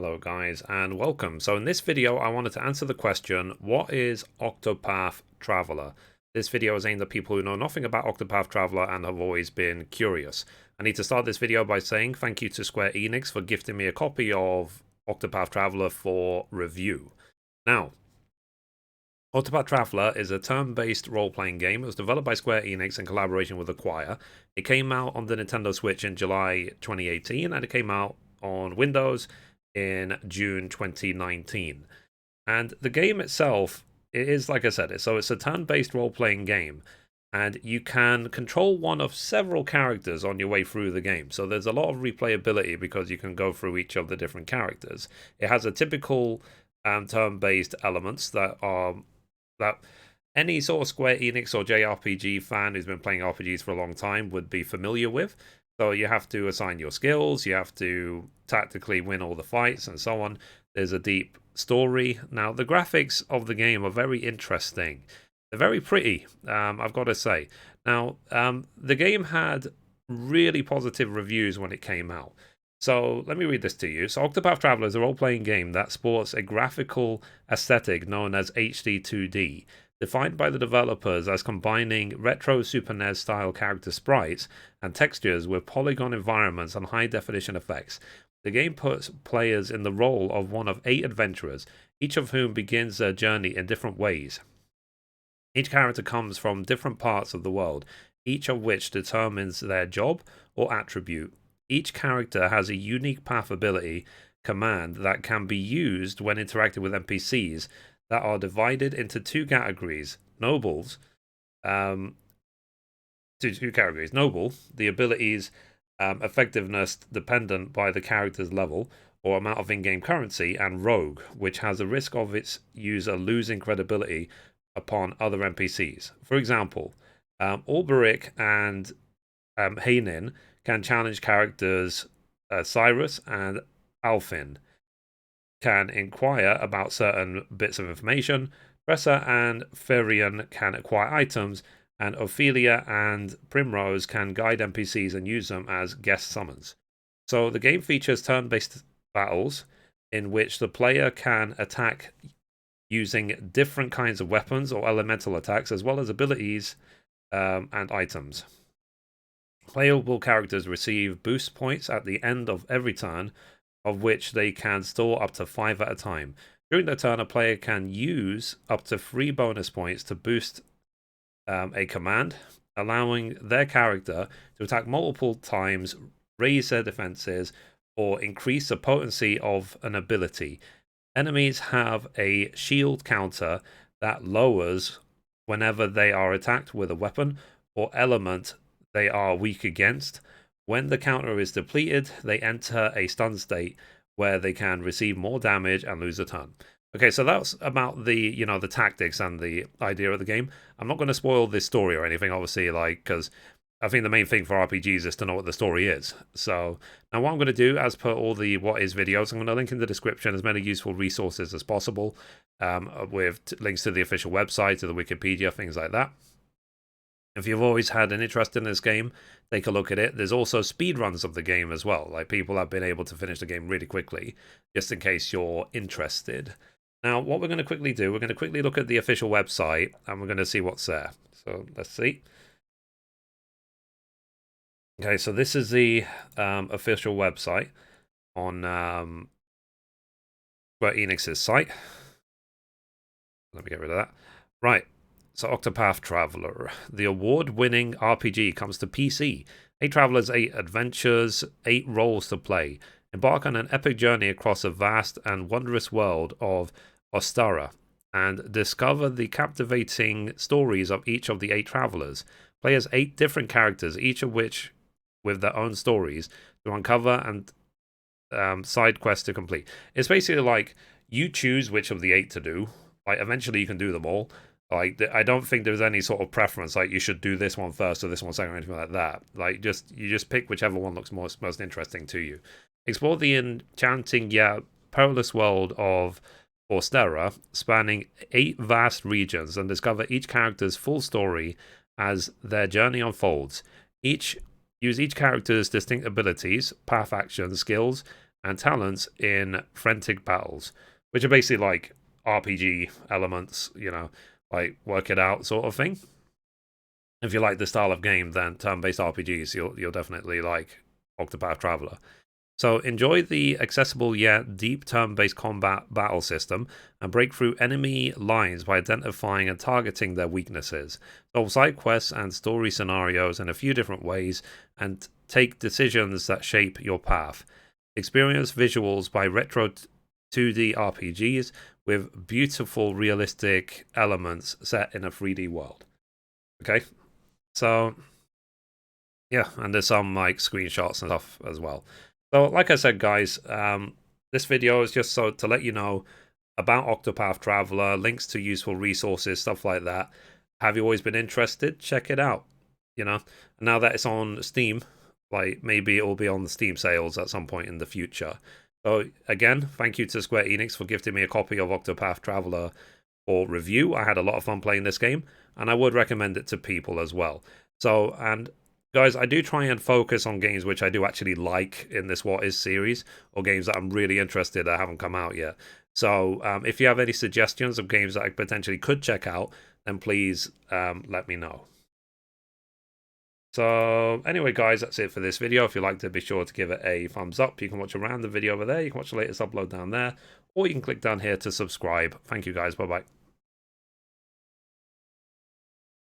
Hello guys and welcome. So in this video I wanted to answer the question, what is Octopath Traveler? This video is aimed at people who know nothing about Octopath Traveler and have always been curious. I need to start this video by saying thank you to Square Enix for gifting me a copy of Octopath Traveler for review. Now, Octopath Traveler is a turn-based role-playing game. It was developed by Square Enix in collaboration with Acquire. It came out on the Nintendo Switch in July 2018 and it came out on Windows in June 2019. And the game itself, it is, like I said, it's a turn-based role-playing game, and you can control one of several characters on your way through the game. So there's a lot of replayability because you can go through each of the different characters. It has a typical turn-based elements that any sort of Square Enix or JRPG fan who's been playing RPGs for a long time would be familiar with. So you have to assign your skills, you have to tactically win all the fights, and so on. There's a deep story. Now, the graphics of the game are very interesting. They're very pretty, I've got to say. Now, the game had really positive reviews when it came out. So let me read this to you. So Octopath Traveler is a role-playing game that sports a graphical aesthetic known as HD 2D. Defined by the developers as combining retro Super NES style character sprites and textures with polygon environments and high definition effects. The game puts players in the role of one of 8 adventurers, each of whom begins their journey in different ways. Each character comes from different parts of the world, each of which determines their job or attribute. Each character has a unique path ability command that can be used when interacting with NPCs that are divided into 2 categories. Noble, the abilities effectiveness dependent by the character's level or amount of in-game currency, and Rogue, which has a risk of its user losing credibility upon other NPCs. For example, Alberic and Hainin can challenge characters Cyrus and Alfin, can inquire about certain bits of information. Tressa and Ferian can acquire items, and Ophelia and Primrose can guide NPCs and use them as guest summons. So the game features turn-based battles in which the player can attack using different kinds of weapons or elemental attacks, as well as abilities and items. Playable characters receive boost points at the end of every turn, of which they can store up to 5 at a time. During the turn, a player can use up to 3 bonus points to boost a command, allowing their character to attack multiple times, raise their defenses, or increase the potency of an ability. Enemies have a shield counter that lowers whenever they are attacked with a weapon or element they are weak against. When the counter is depleted, they enter a stun state where they can receive more damage and lose a turn. Okay, so that's about the tactics and the idea of the game. I'm not going to spoil this story or anything, obviously, because I think the main thing for RPGs is to know what the story is. So now what I'm going to do, as per all the what is videos, I'm going to link in the description as many useful resources as possible, with links to the official website, to the Wikipedia, things like that. If you've always had an interest in this game, take a look at it. There's also speedruns of the game as well. Like, people have been able to finish the game really quickly, just in case you're interested. Now, what we're going to quickly do, we're going to quickly look at the official website, and we're going to see what's there. So, let's see. Okay, so this is the official website on Square Enix's site. Let me get rid of that. Right. So Octopath Traveler, the award-winning RPG, comes to PC. 8 travelers, 8 adventures, 8 roles to play. Embark on an epic journey across a vast and wondrous world of Ostara, and discover the captivating stories of each of the 8 travelers. Play as 8 different characters, each of which with their own stories to uncover and side quests to complete. It's basically like you choose which of the 8 to do. Like, eventually you can do them all. Like, I don't think there's any sort of preference, like you should do this one first or this one second or anything like that. Like, you just pick whichever one looks most interesting to you. Explore the enchanting yet perilous world of Ostera, spanning 8 vast regions, and discover each character's full story as their journey unfolds. Use each character's distinct abilities, path actions, skills, and talents in frantic battles, which are basically like RPG elements, you know, like work it out sort of thing. If you like the style of game, then turn-based RPGs, you'll definitely like Octopath Traveler. So enjoy the accessible yet deep turn-based combat battle system and break through enemy lines by identifying and targeting their weaknesses. Solve side quests and story scenarios in a few different ways and take decisions that shape your path. Experience visuals by retro 2D RPGs with beautiful realistic elements set in a 3D world. Okay, so yeah, and there's some like screenshots and stuff as well. So like I said, guys, this video is just so to let you know about Octopath Traveler, links to useful resources, stuff like that. Have you always been interested? Check it out. You know, now that it's on Steam, like maybe it will be on the Steam sales at some point in the future. So again, thank you to Square Enix for gifting me a copy of Octopath Traveler for review. I had a lot of fun playing this game, and I would recommend it to people as well. So, and guys, I do try and focus on games which I do actually like in this What Is series, or games that I'm really interested that haven't come out yet. So if you have any suggestions of games that I potentially could check out, then please let me know. So anyway, guys, that's it for this video. If you liked it, be sure to give it a thumbs up. You can watch a random video over there. You can watch the latest upload down there, or you can click down here to subscribe. Thank you, guys. Bye-bye.